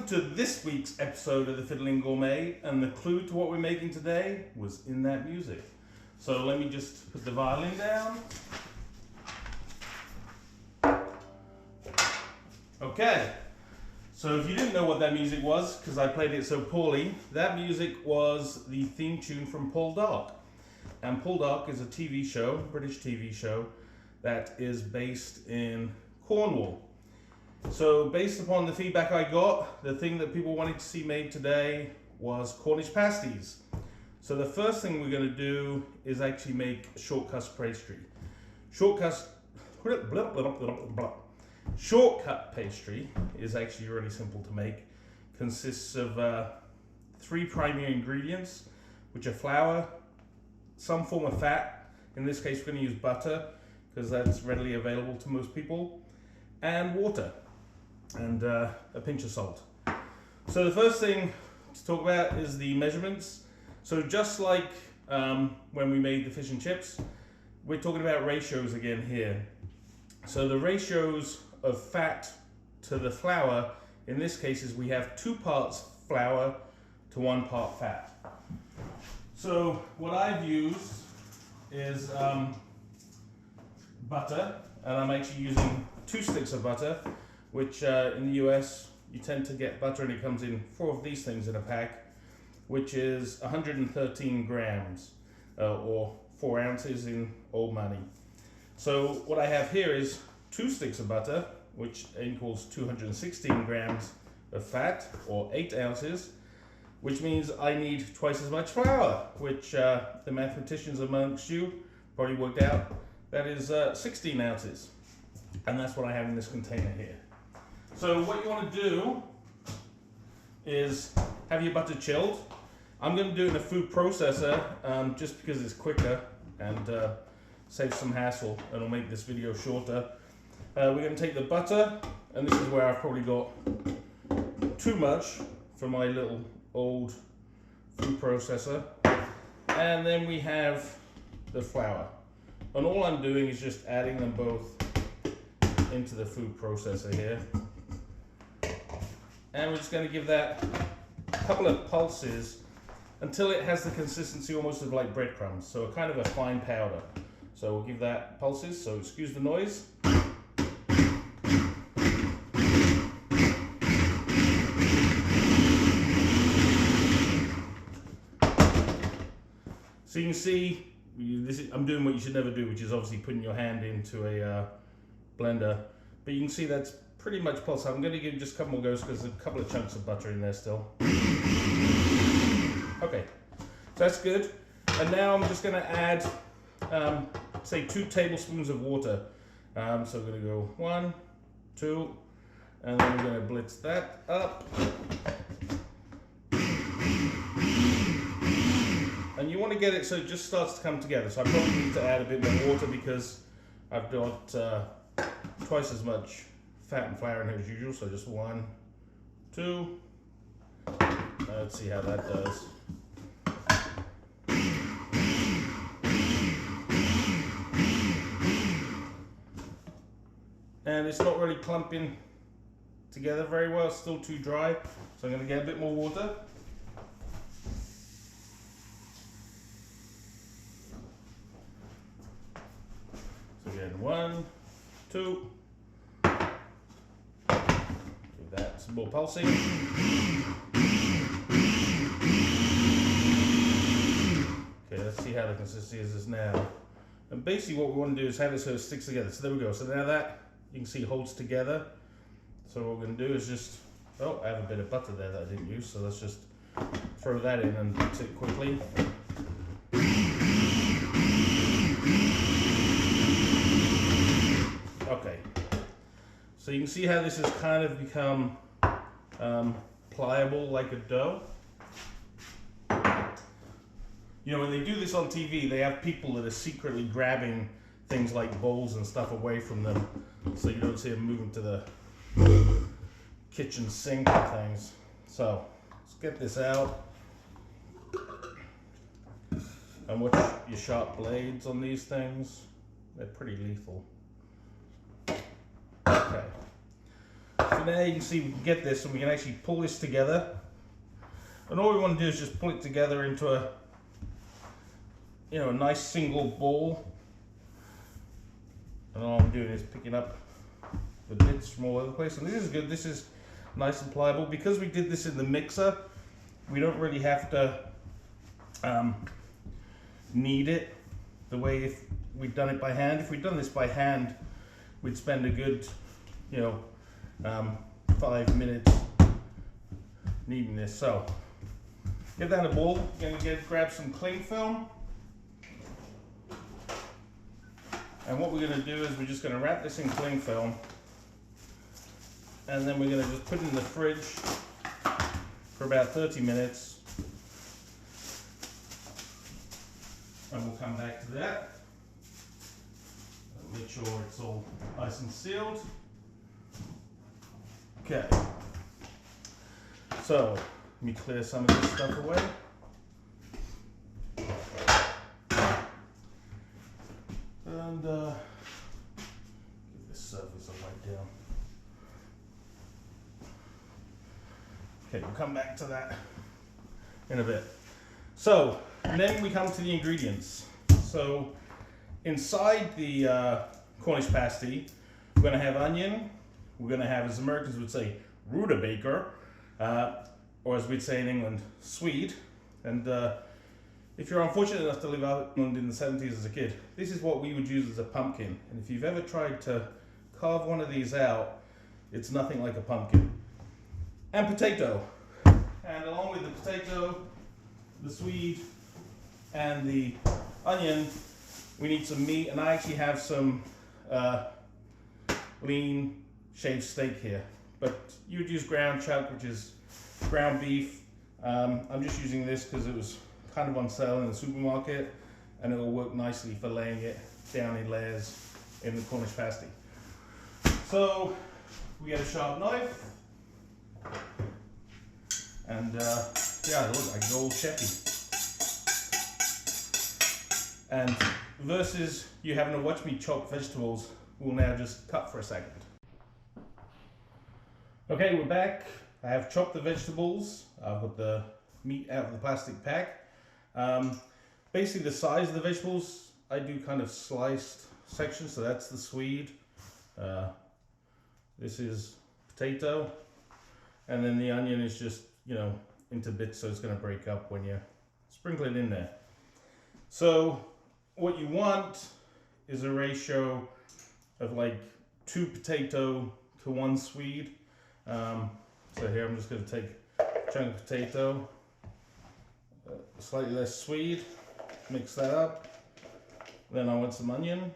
welcome to this week's episode of the Fiddling Gourmet, and the clue to what we're making today was in that music. So let me just put the violin down. Okay, so if you didn't know what that music was, because I played it so poorly, that music was the theme tune from Paul Dark. And Paul Dark is a TV show, British TV show, that is based in Cornwall. So based upon the feedback I got, the thing that people wanted to see made today was Cornish Pasties. So the first thing we're going to do is actually make shortcut pastry. Shortcut pastry is actually really simple to make. Consists of 3 primary ingredients, which are flour, some form of fat. In this case, we're going to use butter because that's readily available to most people, and water, and a pinch of salt. So the first thing to talk about is the measurements. So just like when we made the fish and chips, we're talking about ratios again here. So the ratios of fat to the flour, in this case, is we have 2 parts flour to 1 part fat. So what I've used is butter, and I'm actually using 2 sticks of butter, which in the US you tend to get butter and it comes in 4 of these things in a pack, which is 113 grams or 4 ounces in old money. So what I have here is 2 sticks of butter, which equals 216 grams of fat or 8 ounces, which means I need twice as much flour, which the mathematicians amongst you probably worked out that is 16 ounces. And that's what I have in this container here. So what you want to do is have your butter chilled. I'm going to do it in a food processor just because it's quicker and saves some hassle, and it'll make this video shorter. We're going to take the butter, and this is where I've probably got too much for my little old food processor. And then we have the flour. And all I'm doing is just adding them both into the food processor here. And we're just going to give that a couple of pulses until it has the consistency almost of like breadcrumbs, so a kind of a fine powder. So we'll give that pulses, so excuse the noise. So you can see, I'm doing what you should never do, which is obviously putting your hand into a blender. But you can see that's pretty much pulse. I'm going to give just a couple more goes because there's a couple of chunks of butter in there still. Okay, so that's good. And now I'm just going to add, say 2 tablespoons of water. So we're going to go 1, 2, and then we're going to blitz that up. And you want to get it so it just starts to come together. So I probably need to add a bit more water because I've got twice as much fat and flour in here as usual. So just 1, 2. Let's see how that does. And it's not really clumping together very well. It's still too dry. So I'm going to get a bit more water. So again, 1, 2. Give that some more pulsing. Okay, let's see how the consistency is now. And basically what we want to do is have it so it sticks together. So there we go. So now that you can see holds together. So what we're going to do is just, oh, I have a bit of butter there that I didn't use. So let's just throw that in and mix it quickly. Okay, so you can see how this has kind of become pliable like a dough. You know, when they do this on TV, they have people that are secretly grabbing things like bowls and stuff away from them, so you don't see them moving to the kitchen sink and things. So let's get this out. And watch your sharp blades on these things. They're pretty lethal. Okay. So And now you can see we can get this, and we can actually pull this together. And all we want to do is just pull it together into a, you know, a nice single ball. And all I'm doing is picking up the bits from all over the place. And this is good. This is nice and pliable. Because we did this in the mixer, we don't really have to knead it the way if we'd done it by hand. If we'd done this by hand, we'd spend a good, you know, 5 minutes kneading this. So get down the ball. You're going to grab some cling film. And what we're going to do is we're just going to wrap this in cling film, and then we're going to just put it in the fridge for about 30 minutes, and we'll come back to that and make sure it's all nice and sealed. Okay, so let me clear some of this stuff away. And give this surface a wipe down. Okay, we'll come back to that in a bit. So, and then we come to the ingredients. So, inside the Cornish pasty, we're going to have onion. We're going to have, as Americans would say, rutabaga, or as we'd say in England, swede. And if you're unfortunate enough to live out in England in the 70s as a kid, this is what we would use as a pumpkin. And if you've ever tried to carve one of these out, it's nothing like a pumpkin. And potato. And along with the potato, the swede, and the onion, we need some meat. And I actually have some lean shaved steak here. But you would use ground chuck, which is ground beef. I'm just using this because it was kind of on sale in the supermarket, and it will work nicely for laying it down in layers in the Cornish pasty. So we get a sharp knife, and yeah, it looks like an old chefy. And versus you having to watch me chop vegetables, we'll now just cut for a second. Okay, we're back. I have chopped the vegetables. I've got the meat out of the plastic pack. Basically the size of the vegetables, I do kind of sliced sections, so that's the swede. This is potato, and then the onion is just, you know, into bits, so it's going to break up when you sprinkle it in there. So what you want is a ratio of like 2 potato to 1 swede. So here I'm just going to take a chunk of potato, slightly less swede, mix that up. Then I want some onion.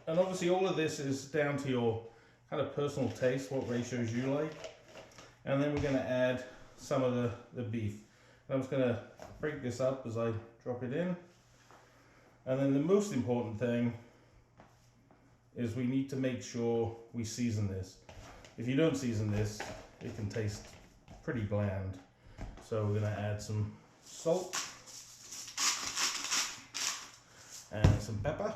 And obviously all of this is down to your kind of personal taste, what ratios you like. And then we're going to add some of the beef. And I'm just going to break this up as I drop it in. And then the most important thing is we need to make sure we season this. If you don't season this, it can taste pretty bland. So we're going to add some salt and some pepper.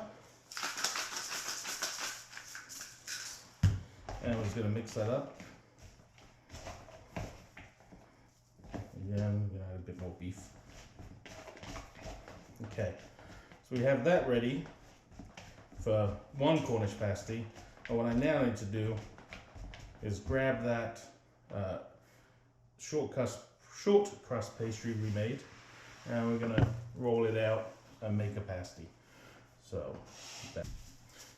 And we're just going to mix that up. Again, we're going to add a bit more beef. Okay, so we have that ready for 1 Cornish pasty. And what I now need to do is grab that short crust pastry we made, and we're going to roll it out and make a pasty. So,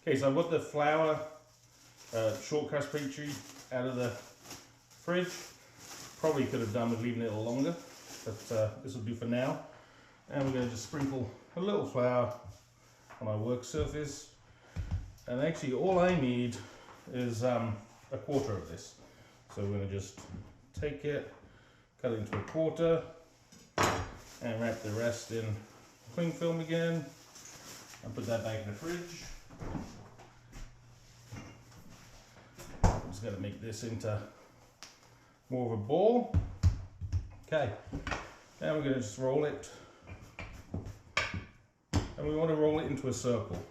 okay, so I've got the flour short crust pastry out of the fridge. Probably could have done with leaving it a little longer, but this will do for now. And we're going to just sprinkle a little flour on our work surface. And actually all I need is a quarter of this. So we're going to just take it, cut it into a quarter, and wrap the rest in cling film again, and put that back in the fridge. I'm just going to make this into more of a ball. Okay, now we're going to just roll it, and we want to roll it into a circle.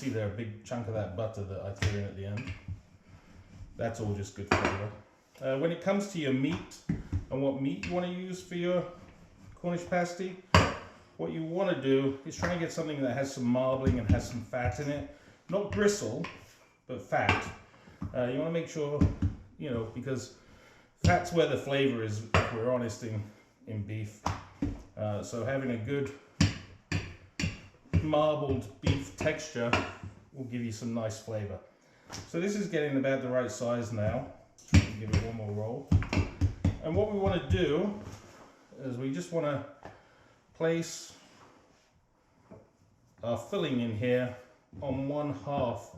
see there a big chunk of that butter that I threw in at the end. That's all just good flavour. When it comes to your meat and what meat you want to use for your Cornish pasty, what you want to do is try and get something that has some marbling and has some fat in it. Not gristle, but fat. You want to make sure, you know, because fat's where the flavour is, if we're honest, in beef. So having a good marbled beef texture will give you some nice flavour. So this is getting about the right size now. Give it one more roll. And what we want to do is we just want to place our filling in here on one half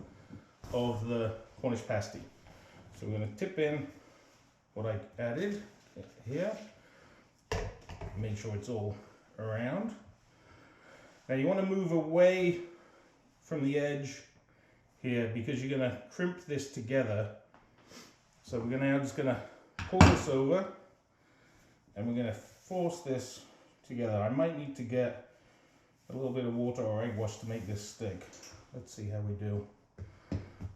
of the Cornish pasty. So we're going to tip in what I added here. Make sure it's all around. Now you want to move away from the edge here because you're going to crimp this together. So we're now just going to pull this over and we're going to force this together. I might need to get a little bit of water or egg wash to make this stick. Let's see how we do.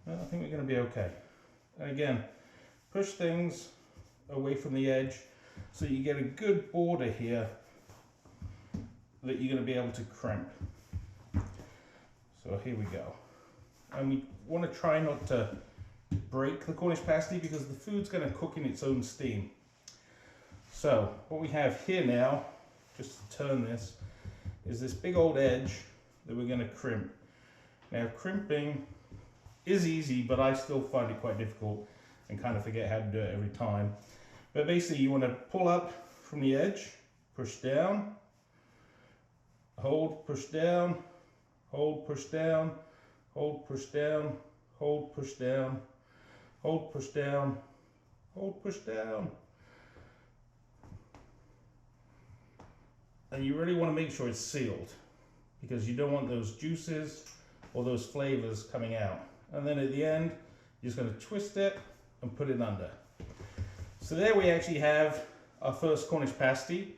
Well, I think we're going to be okay. And again, push things away from the edge so you get a good border here that you're going to be able to crimp. So here we go. And we want to try not to break the Cornish pasty because the food's going to cook in its own steam. So what we have here now, just to turn this, is this big old edge that we're going to crimp. Now crimping is easy, but I still find it quite difficult and kind of forget how to do it every time. But basically you want to pull up from the edge, push down, hold, push down, hold, push down, hold, push down, hold, push down, hold, push down, hold, push down. And you really want to make sure it's sealed because you don't want those juices or those flavors coming out. And then at the end, you're just going to twist it and put it under. So there we actually have our first Cornish pasty.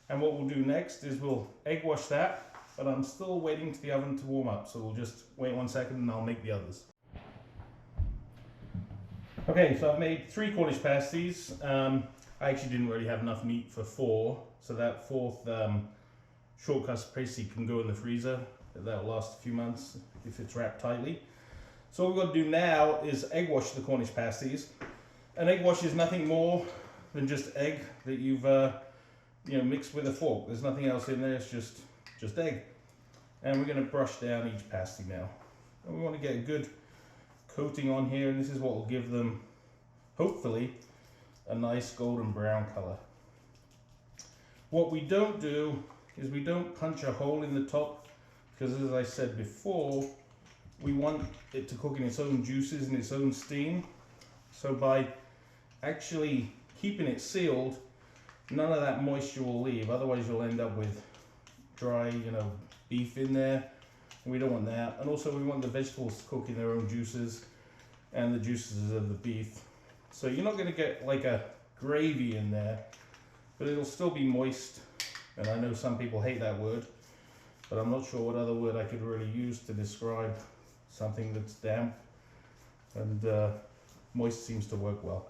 And what we'll do next is we'll egg wash that, but I'm still waiting for the oven to warm up. So we'll just wait 1 second and I'll make the others. Okay, so I've made 3 Cornish pasties. I actually didn't really have enough meat for 4, so that 4th short crust pasty can go in the freezer. That'll last a few months if it's wrapped tightly. So what we've got to do now is egg wash the Cornish pasties. An egg wash is nothing more than just egg that you've mixed with a fork. There's nothing else in there, it's just egg. And we're going to brush down each pasty now. And we want to get a good coating on here, and this is what will give them, hopefully, a nice golden brown color. What we don't do is we don't punch a hole in the top because, as I said before, we want it to cook in its own juices and its own steam. So by actually keeping it sealed, none of that moisture will leave. Otherwise you'll end up with dry, beef in there. And we don't want that. And also we want the vegetables to cook in their own juices and the juices of the beef. So you're not going to get like a gravy in there, but it'll still be moist. And I know some people hate that word, but I'm not sure what other word I could really use to describe something that's damp, and moist seems to work well.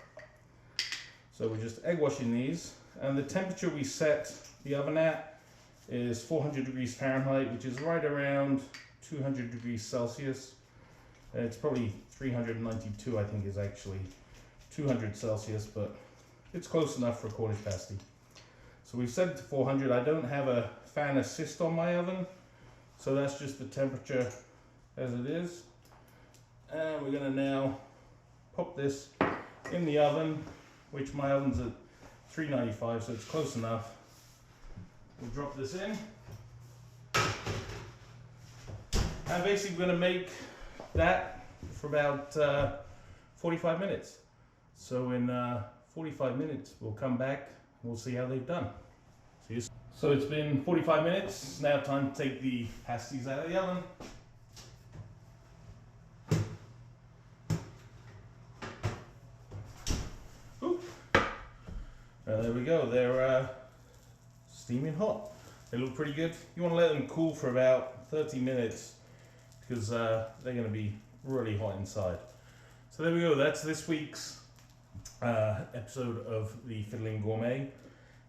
So we're just egg washing these, and the temperature we set the oven at is 400 degrees Fahrenheit, which is right around 200 degrees Celsius. It's probably 392, I think, is actually 200 Celsius, but it's close enough for a Cornish pasty. So we've set it to 400. I don't have a fan assist on my oven, so that's just the temperature as it is. And we're going to now pop this in the oven, which my oven's at 395, so it's close enough. We'll drop this in. And basically we're going to make that for about 45 minutes. So in 45 minutes we'll come back and we'll see how they've done. See you soon. So it's been 45 minutes. It's now time to take the pasties out of the oven. There we go, they're steaming hot. They look pretty good. You want to let them cool for about 30 minutes because they're going to be really hot inside. So there we go, that's this week's episode of the Fiddling Gourmet.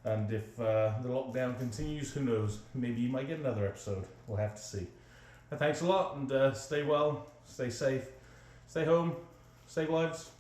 And if the lockdown continues, who knows, maybe you might get another episode. We'll have to see. Thanks a lot, and stay well, stay safe, stay home, save lives.